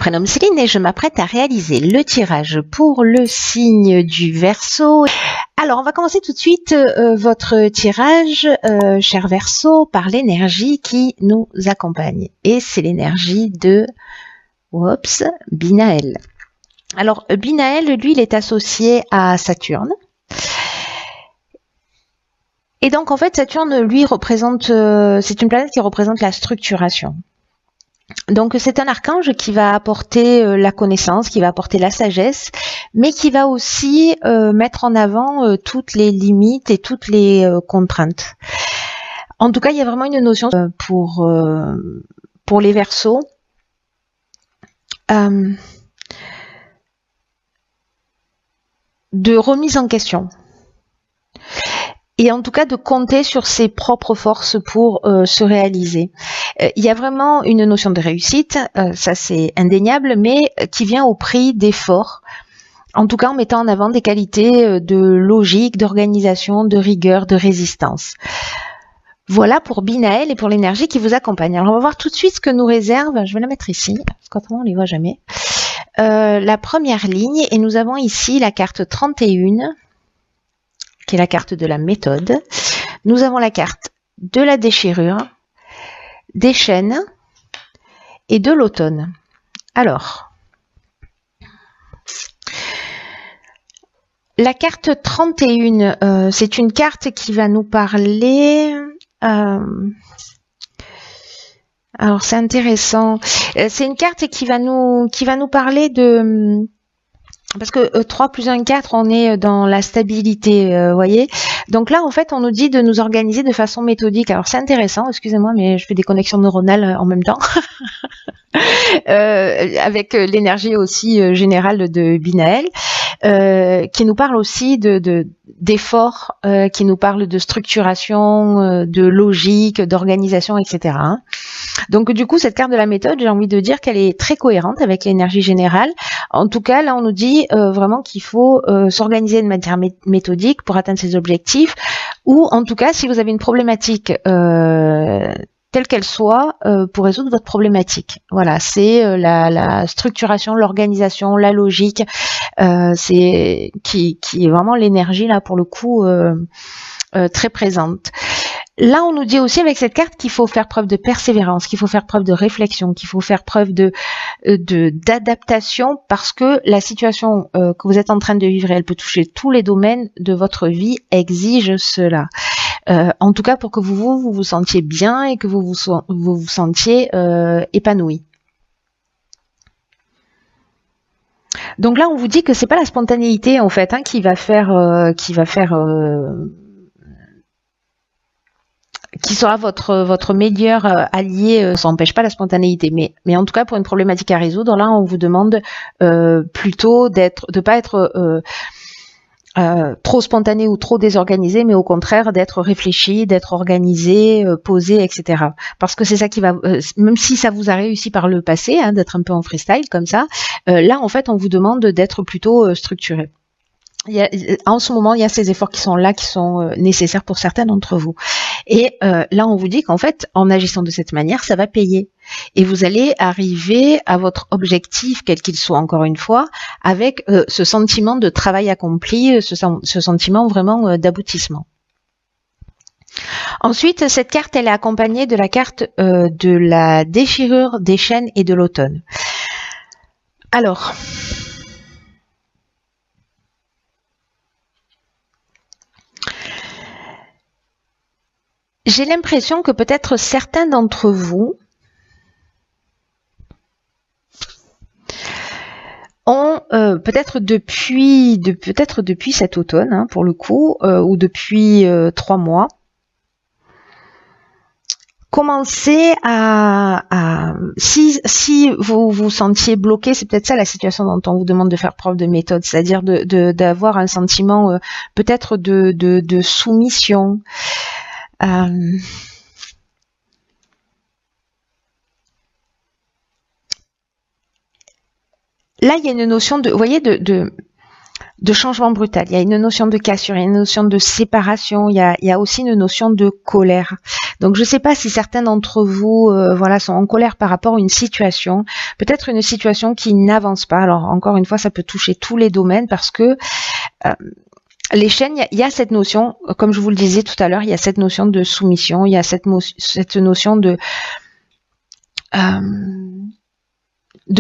Prénom Céline et je m'apprête à réaliser le tirage pour le signe du Verseau. Alors, on va commencer tout de suite votre tirage, cher Verseau, par l'énergie qui nous accompagne. Et c'est l'énergie de Binaël. Alors, Binaël, lui, il est associé à Saturne. Et donc, en fait, Saturne, lui, représente, c'est une planète qui représente la structuration. Donc c'est un archange qui va apporter la connaissance, qui va apporter la sagesse, mais qui va aussi mettre en avant toutes les limites et toutes les contraintes. En tout cas, il y a vraiment une notion pour les Verseaux de remise en question. Et en tout cas de compter sur ses propres forces pour se réaliser. Il y a vraiment une notion de réussite, ça c'est indéniable, mais qui vient au prix d'efforts, en tout cas en mettant en avant des qualités de logique, d'organisation, de rigueur, de résistance. Voilà pour Binaël et pour l'énergie qui vous accompagne. Alors on va voir tout de suite ce que nous réserve, je vais la mettre ici, parce qu'autrement on ne les voit jamais, la première ligne, et nous avons ici la carte 31, qui est la carte de la méthode. Nous avons la carte de la déchirure, des chaînes et de l'automne. Alors, la carte 31, c'est une carte qui va nous parler... alors, c'est intéressant. C'est une carte qui va nous parler de... Parce que 3 plus 1, 4, on est dans la stabilité, voyez. Donc là, en fait, on nous dit de nous organiser de façon méthodique. Alors, c'est intéressant, excusez-moi, mais je fais des connexions neuronales en même temps. Avec l'énergie aussi générale de Binaël, qui nous parle aussi d'efforts, qui nous parle de structuration, de logique, d'organisation, etc. Donc du coup, cette carte de la méthode, j'ai envie de dire qu'elle est très cohérente avec l'énergie générale. En tout cas, là, on nous dit vraiment qu'il faut s'organiser de manière méthodique pour atteindre ses objectifs, ou en tout cas, si vous avez une problématique telle qu'elle soit, pour résoudre votre problématique. Voilà, c'est la structuration, l'organisation, la logique, c'est qui est vraiment l'énergie là pour le coup très présente. Là, on nous dit aussi avec cette carte qu'il faut faire preuve de persévérance, qu'il faut faire preuve de réflexion, qu'il faut faire preuve d'adaptation, parce que la situation que vous êtes en train de vivre, elle peut toucher tous les domaines de votre vie, exige cela. En tout cas, pour que vous vous sentiez bien et que vous vous sentiez épanoui. Donc là, on vous dit que c'est pas la spontanéité en fait qui sera votre meilleur allié. Ça n'empêche pas la spontanéité, mais en tout cas pour une problématique à résoudre, là on vous demande plutôt de pas être trop spontané ou trop désorganisé, mais au contraire d'être réfléchi, d'être organisé, posé, etc. Parce que c'est ça qui va, même si ça vous a réussi par le passé, d'être un peu en freestyle comme ça, là en fait on vous demande d'être plutôt structuré. En ce moment, il y a ces efforts qui sont là, qui sont nécessaires pour certains d'entre vous. Et là, on vous dit qu'en fait, en agissant de cette manière, ça va payer. Et vous allez arriver à votre objectif, quel qu'il soit, encore une fois, avec ce sentiment de travail accompli, ce sentiment vraiment d'aboutissement. Ensuite, cette carte, elle est accompagnée de la carte de la déchirure, des chaînes et de l'automne. Alors... j'ai l'impression que peut-être certains d'entre vous ont peut-être depuis cet automne, pour le coup, ou depuis 3 mois, commencé si vous vous sentiez bloqué, c'est peut-être ça la situation dont on vous demande de faire preuve de méthode, c'est-à-dire d'avoir un sentiment peut-être de soumission. Là, il y a une notion de, vous voyez, de changement brutal. Il y a une notion de cassure, il y a une notion de séparation, il y a aussi une notion de colère. Donc, je ne sais pas si certains d'entre vous, voilà, sont en colère par rapport à une situation, peut-être une situation qui n'avance pas. Alors, encore une fois, ça peut toucher tous les domaines parce que les chaînes, il y a cette notion, comme je vous le disais tout à l'heure, il y a cette notion de soumission, il y a cette notion de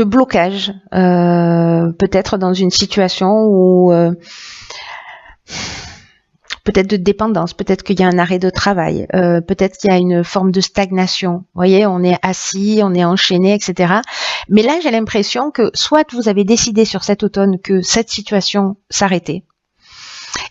blocage, peut-être dans une situation où peut-être de dépendance, peut-être qu'il y a un arrêt de travail, peut-être qu'il y a une forme de stagnation. Vous voyez, on est assis, on est enchaîné, etc. Mais là, j'ai l'impression que soit vous avez décidé sur cet automne que cette situation s'arrêtait.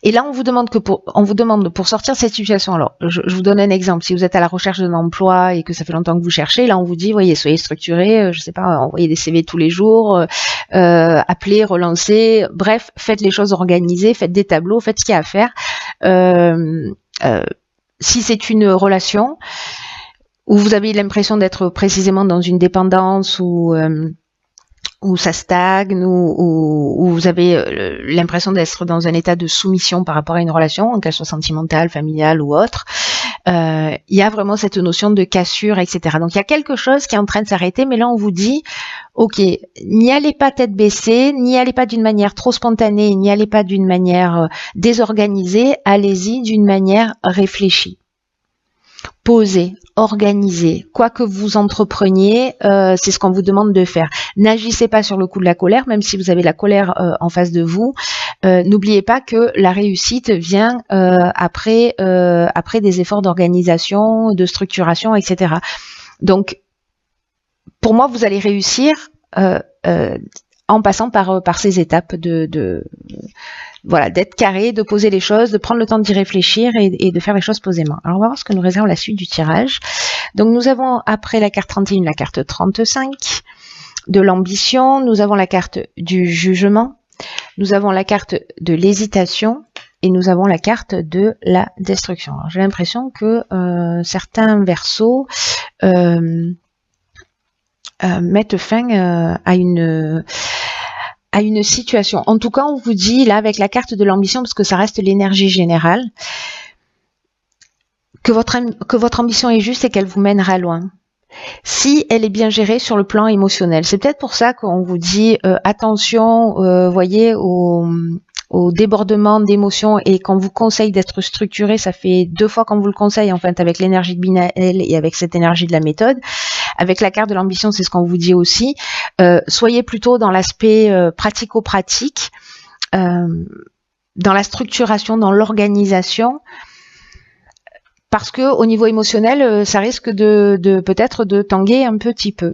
Et là, on vous demande pour sortir de cette situation. Alors, je vous donne un exemple. Si vous êtes à la recherche d'un emploi et que ça fait longtemps que vous cherchez, là, on vous dit, voyez, soyez structuré, je sais pas, envoyez des CV tous les jours, appelez, relancez, bref, faites les choses organisées, faites des tableaux, faites ce qu'il y a à faire. Si c'est une relation où vous avez l'impression d'être précisément dans une dépendance où ça stagne, où vous avez l'impression d'être dans un état de soumission par rapport à une relation, qu'elle soit sentimentale, familiale ou autre, il y a vraiment cette notion de cassure, etc. Donc il y a quelque chose qui est en train de s'arrêter, mais là on vous dit, ok, n'y allez pas tête baissée, n'y allez pas d'une manière trop spontanée, n'y allez pas d'une manière désorganisée, allez-y d'une manière réfléchie. Posez, organisez, quoi que vous entrepreniez, c'est ce qu'on vous demande de faire. N'agissez pas sur le coup de la colère, même si vous avez la colère en face de vous. N'oubliez pas que la réussite vient après des efforts d'organisation, de structuration, etc. Donc, pour moi, vous allez réussir en passant par ces étapes voilà, d'être carré, de poser les choses, de prendre le temps d'y réfléchir et de faire les choses posément. Alors, on va voir ce que nous réserve la suite du tirage. Donc, nous avons, après la carte 31, la carte 35 de l'ambition. Nous avons la carte du jugement. Nous avons la carte de l'hésitation. Et nous avons la carte de la destruction. Alors, j'ai l'impression que certains versos mettent fin à une situation. En tout cas, on vous dit, là, avec la carte de l'ambition, parce que ça reste l'énergie générale, que votre ambition est juste et qu'elle vous mènera loin. Si elle est bien gérée sur le plan émotionnel. C'est peut-être pour ça qu'on vous dit, attention, voyez, au débordement d'émotions, et qu'on vous conseille d'être structuré, ça fait 2 fois qu'on vous le conseille, en fait, avec l'énergie de Binaël et avec cette énergie de la méthode. Avec la carte de l'ambition, c'est ce qu'on vous dit aussi. Soyez plutôt dans l'aspect pratico-pratique, dans la structuration, dans l'organisation, parce que au niveau émotionnel, ça risque de peut-être de tanguer un petit peu.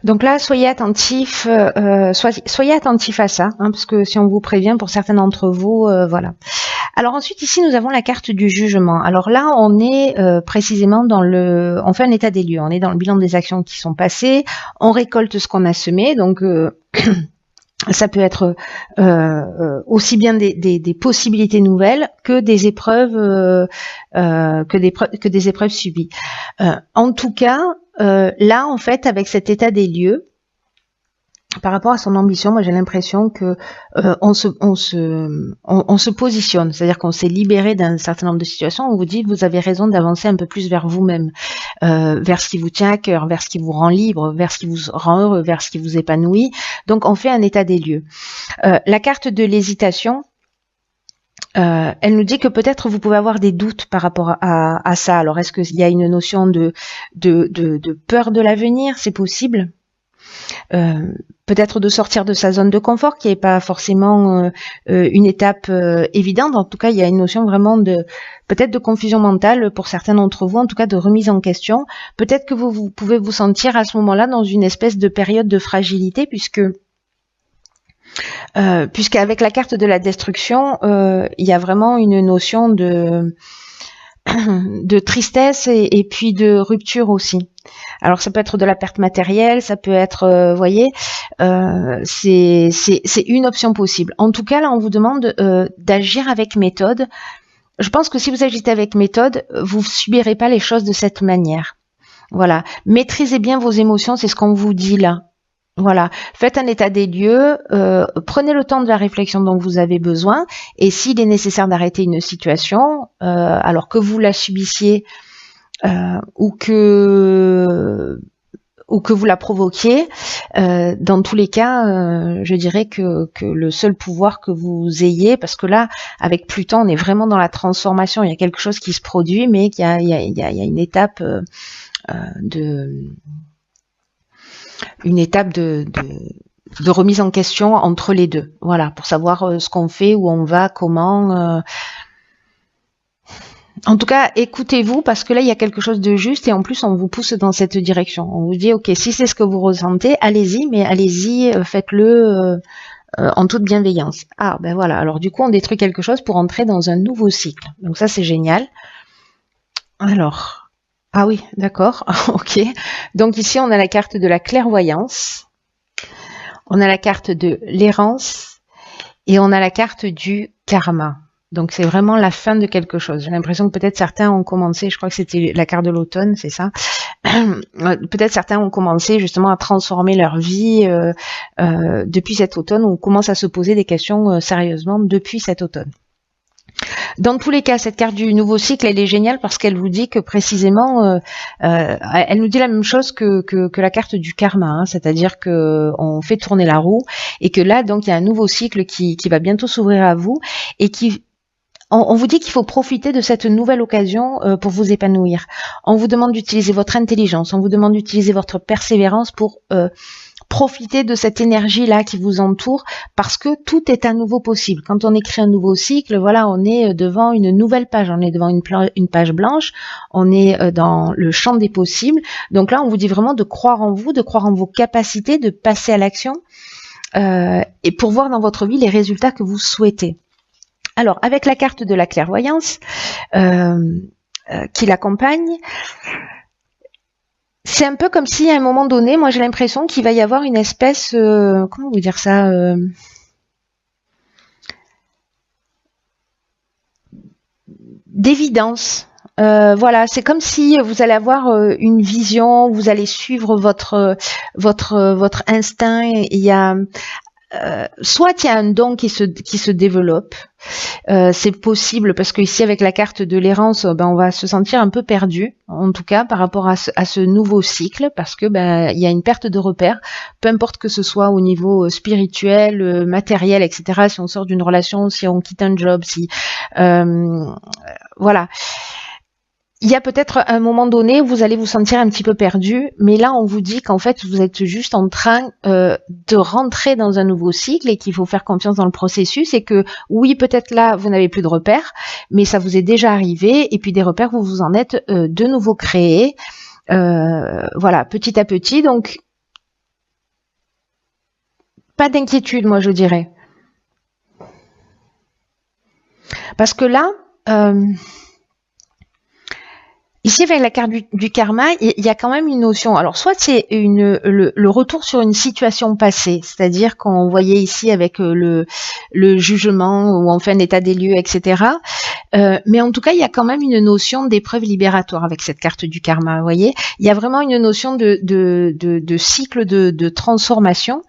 Donc là, soyez attentifs, soyez attentifs à ça, hein, parce que si on vous prévient, pour certains d'entre vous, voilà. Alors ensuite, ici, nous avons la carte du jugement. Alors là, on est précisément on fait un état des lieux. On est dans le bilan des actions qui sont passées. On récolte ce qu'on a semé. Donc ça peut être aussi bien des possibilités nouvelles que des épreuves que des épreuves subies. En tout cas, là, en fait, avec cet état des lieux, par rapport à son ambition, moi j'ai l'impression que on se positionne, c'est-à-dire qu'on s'est libéré d'un certain nombre de situations. On vous dit, vous avez raison d'avancer un peu plus vers vous-même, vers ce qui vous tient à cœur, vers ce qui vous rend libre, vers ce qui vous rend heureux, vers ce qui vous épanouit. Donc on fait un état des lieux. La carte de l'hésitation, elle nous dit que peut-être vous pouvez avoir des doutes par rapport à ça. Alors est-ce qu'il y a une notion de peur de l'avenir? C'est possible. Peut-être de sortir de sa zone de confort, qui n'est pas forcément une étape évidente. En tout cas, il y a une notion vraiment peut-être de confusion mentale pour certains d'entre vous, en tout cas de remise en question. Peut-être que vous pouvez vous sentir à ce moment-là dans une espèce de période de fragilité, puisqu'avec la carte de la destruction, il y a vraiment une notion de tristesse et puis de rupture aussi. Alors ça peut être de la perte matérielle, ça peut être, voyez, c'est une option possible. En tout cas, là, on vous demande d'agir avec méthode. Je pense que si vous agissez avec méthode, vous subirez pas les choses de cette manière. Voilà, maîtrisez bien vos émotions, c'est ce qu'on vous dit là. Voilà, faites un état des lieux, prenez le temps de la réflexion dont vous avez besoin, et s'il est nécessaire d'arrêter une situation, alors que vous la subissiez ou que vous la provoquiez, dans tous les cas, je dirais que le seul pouvoir que vous ayez, parce que là, avec Pluton, on est vraiment dans la transformation, il y a quelque chose qui se produit, mais il y a une étape de remise en question entre les deux. Voilà, pour savoir ce qu'on fait, où on va, comment. En tout cas, écoutez-vous parce que là, il y a quelque chose de juste et en plus, on vous pousse dans cette direction. On vous dit, ok, si c'est ce que vous ressentez, allez-y, mais allez-y, faites-le en toute bienveillance. Ah, ben voilà. Alors du coup, on détruit quelque chose pour entrer dans un nouveau cycle. Donc ça, c'est génial. Alors, ah oui, d'accord, ok. Donc ici, on a la carte de la clairvoyance, on a la carte de l'errance et on a la carte du karma. Donc c'est vraiment la fin de quelque chose. J'ai l'impression que peut-être certains ont commencé, je crois que c'était la carte de l'automne, c'est ça. Peut-être certains ont commencé justement à transformer leur vie depuis cet automne, ou commencent à se poser des questions sérieusement depuis cet automne. Dans tous les cas, cette carte du nouveau cycle, elle est géniale parce qu'elle vous dit que précisément, elle nous dit la même chose que la carte du karma, hein, c'est-à-dire que on fait tourner la roue et que là, donc, il y a un nouveau cycle qui va bientôt s'ouvrir à vous et on vous dit qu'il faut profiter de cette nouvelle occasion pour vous épanouir. On vous demande d'utiliser votre intelligence, on vous demande d'utiliser votre persévérance pour profiter de cette énergie-là qui vous entoure parce que tout est à nouveau possible. Quand on écrit un nouveau cycle, voilà, on est devant une nouvelle page, on est devant une page blanche, on est dans le champ des possibles. Donc là, on vous dit vraiment de croire en vous, de croire en vos capacités, de passer à l'action et pour voir dans votre vie les résultats que vous souhaitez. Alors, avec la carte de la clairvoyance qui l'accompagne, c'est un peu comme si à un moment donné, moi j'ai l'impression qu'il va y avoir une espèce, comment vous dire ça, d'évidence. Voilà, c'est comme si vous allez avoir une vision, vous allez suivre votre instinct. Il y a soit il y a un don qui se développe. C'est possible parce que ici avec la carte de l'errance, on va se sentir un peu perdu, en tout cas par rapport à ce nouveau cycle, parce que il y a une perte de repères, peu importe que ce soit au niveau spirituel, matériel, etc. Si on sort d'une relation, si on quitte un job, si voilà. Il y a peut-être un moment donné où vous allez vous sentir un petit peu perdu, mais là on vous dit qu'en fait vous êtes juste en train de rentrer dans un nouveau cycle et qu'il faut faire confiance dans le processus et que oui, peut-être là vous n'avez plus de repères, mais ça vous est déjà arrivé et puis des repères vous vous en êtes de nouveau créés, voilà, petit à petit. Donc pas d'inquiétude, moi je dirais, parce que là ici, avec la carte du karma, il y a quand même une notion. Alors, soit c'est le retour sur une situation passée, c'est-à-dire qu'on voyait ici avec le jugement ou on fait un état des lieux, etc. Mais en tout cas, il y a quand même une notion d'épreuve libératoire avec cette carte du karma. Vous voyez, il y a vraiment une notion de cycle de transformation.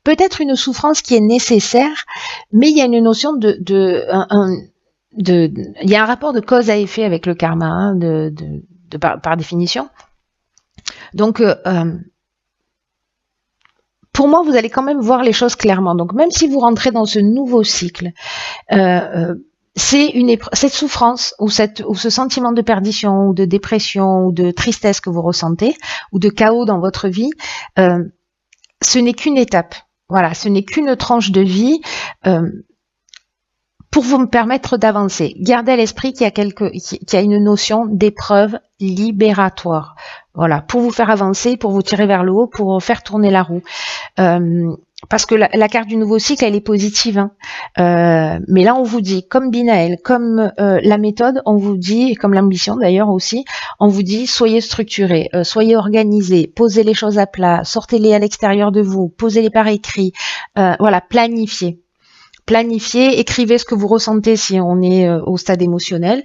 Peut-être une souffrance qui est nécessaire, mais il y a une notion il y a un rapport de cause à effet avec le karma, hein, par définition. Donc, pour moi, vous allez quand même voir les choses clairement. Donc, même si vous rentrez dans ce nouveau cycle, cette souffrance ou ce sentiment de perdition ou de dépression ou de tristesse que vous ressentez ou de chaos dans votre vie, ce n'est qu'une étape. Voilà, ce n'est qu'une tranche de vie. Pour vous permettre d'avancer, gardez à l'esprit qu'il y a une notion d'épreuve libératoire. Voilà, pour vous faire avancer, pour vous tirer vers le haut, pour faire tourner la roue. Parce que la carte du nouveau cycle, elle est positive. Hein. Mais là, on vous dit, comme Binaël, comme la méthode, on vous dit, et comme l'ambition d'ailleurs aussi, on vous dit, soyez structurés, soyez organisés, posez les choses à plat, sortez-les à l'extérieur de vous, posez-les par écrit. Voilà, planifiez. Planifiez, écrivez ce que vous ressentez si on est au stade émotionnel,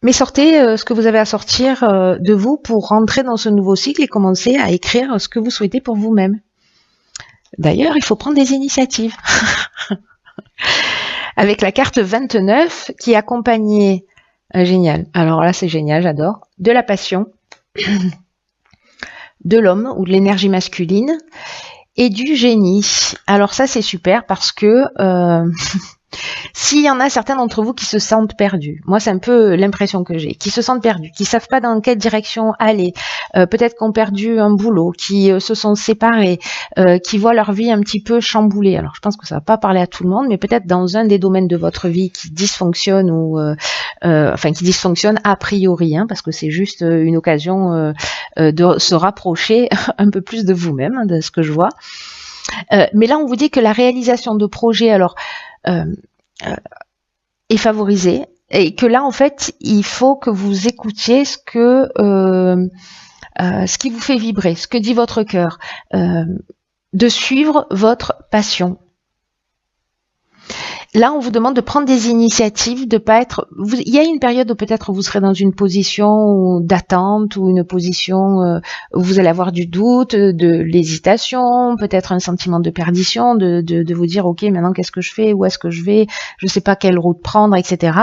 mais sortez ce que vous avez à sortir de vous pour rentrer dans ce nouveau cycle et commencer à écrire ce que vous souhaitez pour vous-même. D'ailleurs, il faut prendre des initiatives. Avec la carte 29 qui est accompagnée Ah, génial. Alors là, c'est génial, j'adore. De la passion, de l'homme ou de l'énergie masculine et du génie. Alors ça, c'est super parce que s'il y en a certains d'entre vous qui se sentent perdus, moi c'est un peu l'impression que j'ai, qui se sentent perdus, qui savent pas dans quelle direction aller, peut-être qui ont perdu un boulot, qui se sont séparés, qui voient leur vie un petit peu chamboulée. Alors je pense que ça va pas parler à tout le monde, mais peut-être dans un des domaines de votre vie qui dysfonctionne ou enfin qui dysfonctionne a priori, hein, parce que c'est juste une occasion de se rapprocher un peu plus de vous-même, hein, de ce que je vois. Mais là on vous dit que la réalisation de projets, alors est favorisée et que là en fait il faut que vous écoutiez ce qui vous fait vibrer, ce que dit votre cœur, de suivre votre passion. Là, on vous demande de prendre des initiatives, de pas être. Il y a une période où peut-être vous serez dans une position d'attente ou une position où vous allez avoir du doute, de l'hésitation, peut-être un sentiment de perdition, de vous dire ok, maintenant qu'est-ce que je fais, où est-ce que je vais, je sais pas quelle route prendre, etc.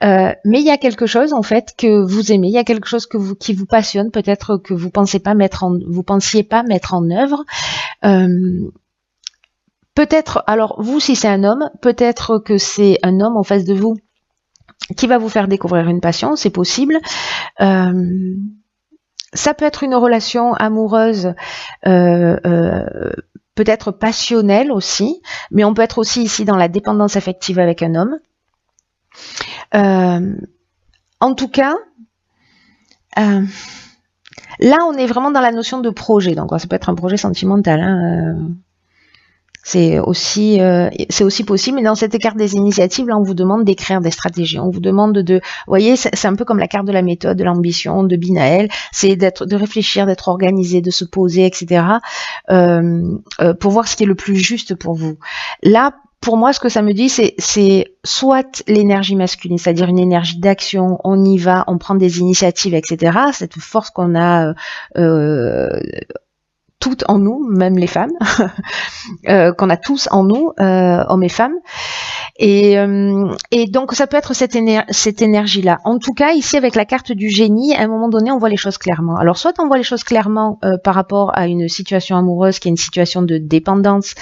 Mais il y a quelque chose en fait que vous aimez, il y a quelque chose qui vous passionne, peut-être que vous pensiez pas mettre en œuvre. Peut-être, alors vous, si c'est un homme, peut-être que c'est un homme en face de vous qui va vous faire découvrir une passion, c'est possible. Ça peut être une relation amoureuse, peut-être passionnelle aussi, mais on peut être aussi ici dans la dépendance affective avec un homme. En tout cas, là on est vraiment dans la notion de projet, donc ça peut être un projet sentimental, hein, c'est aussi possible, mais dans cette carte des initiatives, là, on vous demande d'écrire des stratégies. On vous demande vous voyez, c'est un peu comme la carte de la méthode, de l'ambition, de Binaël, c'est de réfléchir, d'être organisé, de se poser, etc., pour voir ce qui est le plus juste pour vous. Là, pour moi, ce que ça me dit, c'est soit l'énergie masculine, c'est-à-dire une énergie d'action, on y va, on prend des initiatives, etc., cette force qu'on a toutes en nous, même les femmes, qu'on a tous en nous, hommes et femmes. Et donc ça peut être cette énergie-là. En tout cas, ici avec la carte du génie, à un moment donné, on voit les choses clairement. Alors soit on voit les choses clairement par rapport à une situation amoureuse qui est une situation de dépendance,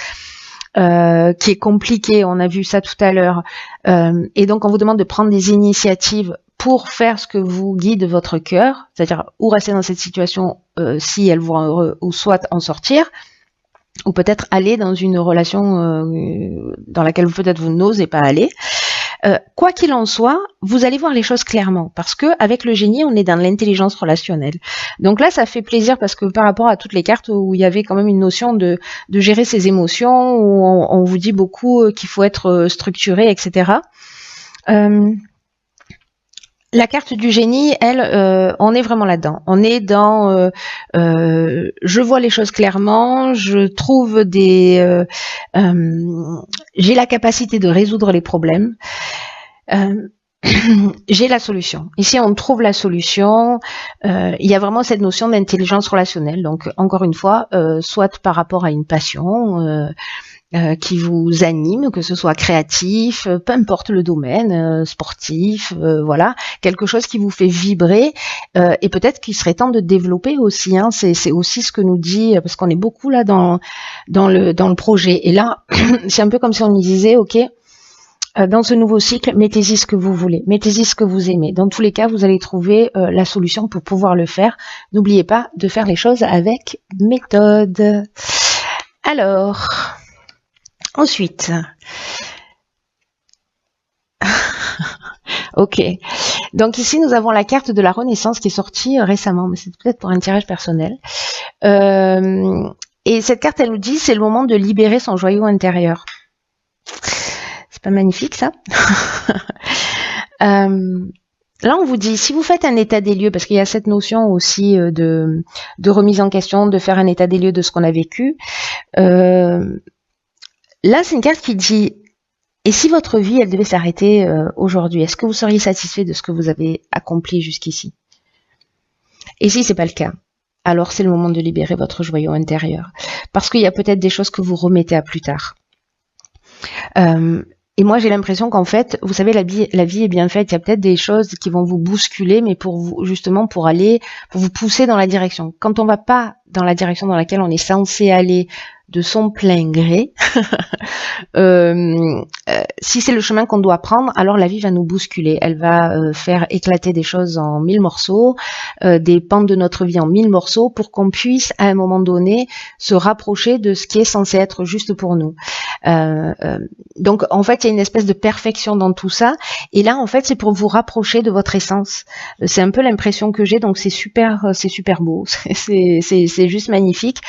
qui est compliquée, on a vu ça tout à l'heure, et donc on vous demande de prendre des initiatives pour faire ce que vous guide votre cœur, c'est-à-dire ou rester dans cette situation si elle vous rend heureux, ou soit en sortir, ou peut-être aller dans une relation dans laquelle peut-être vous n'osez pas aller. Quoi qu'il en soit, vous allez voir les choses clairement, parce que avec le génie, on est dans l'intelligence relationnelle. Donc là, ça fait plaisir parce que par rapport à toutes les cartes où il y avait quand même une notion de gérer ses émotions, où on vous dit beaucoup qu'il faut être structuré, etc. La carte du génie, elle, on est vraiment là-dedans. On est dans, je vois les choses clairement, je trouve j'ai la capacité de résoudre les problèmes. J'ai la solution. Ici, on trouve la solution. Il y a vraiment cette notion d'intelligence relationnelle. Donc, encore une fois, soit par rapport à une passion qui vous anime, que ce soit créatif, peu importe le domaine, sportif, voilà, quelque chose qui vous fait vibrer et peut-être qu'il serait temps de développer aussi. Hein, c'est aussi ce que nous dit, parce qu'on est beaucoup là dans le projet. Et là, c'est un peu comme si on nous disait, ok. Dans ce nouveau cycle, mettez-y ce que vous voulez, mettez-y ce que vous aimez. Dans tous les cas, vous allez trouver la solution pour pouvoir le faire. N'oubliez pas de faire les choses avec méthode. Alors, ensuite, ok. Donc ici, nous avons la carte de la Renaissance qui est sortie récemment, mais c'est peut-être pour un tirage personnel. Et cette carte, elle nous dit, c'est le moment de libérer son joyau intérieur. C'est pas magnifique, ça? Là, on vous dit, si vous faites un état des lieux, parce qu'il y a cette notion aussi de remise en question, de faire un état des lieux de ce qu'on a vécu, là, c'est une carte qui dit, et si votre vie, elle devait s'arrêter aujourd'hui, est-ce que vous seriez satisfait de ce que vous avez accompli jusqu'ici? Et si c'est pas le cas, alors c'est le moment de libérer votre joyau intérieur. Parce qu'il y a peut-être des choses que vous remettez à plus tard. Et moi, j'ai l'impression qu'en fait, vous savez, la vie est bien faite. Il y a peut-être des choses qui vont vous bousculer, mais pour vous, justement, pour vous pousser dans la direction. Quand on va pas dans la direction dans laquelle on est censé aller de son plein gré, si c'est le chemin qu'on doit prendre, alors la vie va nous bousculer. Elle va faire éclater des choses en 1000 morceaux, des pans de notre vie en 1000 morceaux, pour qu'on puisse, à un moment donné, se rapprocher de ce qui est censé être juste pour nous. Donc, en fait, il y a une espèce de perfection dans tout ça. Et là, en fait, c'est pour vous rapprocher de votre essence. C'est un peu l'impression que j'ai. Donc, c'est super beau. C'est juste magnifique.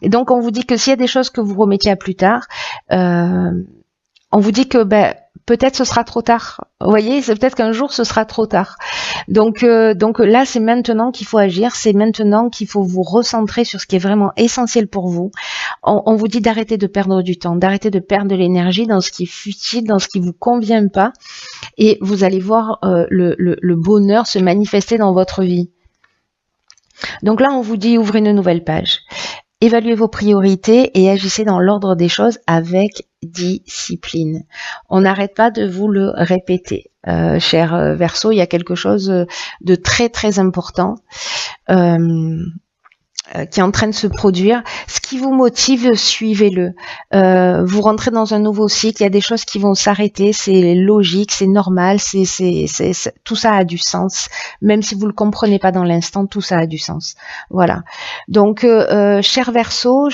Et donc, on vous dit que s'il y a des choses que vous remettiez à plus tard, on vous dit que peut-être ce sera trop tard. Vous voyez, c'est peut-être qu'un jour ce sera trop tard. Donc là, c'est maintenant qu'il faut agir. C'est maintenant qu'il faut vous recentrer sur ce qui est vraiment essentiel pour vous. On vous dit d'arrêter de perdre du temps, d'arrêter de perdre de l'énergie dans ce qui est futile, dans ce qui vous convient pas. Et vous allez voir le bonheur se manifester dans votre vie. Donc là, on vous dit ouvrez une nouvelle page. Évaluez vos priorités et agissez dans l'ordre des choses avec discipline. On n'arrête pas de vous le répéter. Cher Verseau, il y a quelque chose de très très important qui est en train de se produire. Ce qui vous motive, suivez-le. Vous rentrez dans un nouveau cycle, il y a des choses qui vont s'arrêter, c'est logique, c'est normal, tout ça a du sens. Même si vous le comprenez pas dans l'instant, tout ça a du sens. Voilà. Donc, cher Verseau,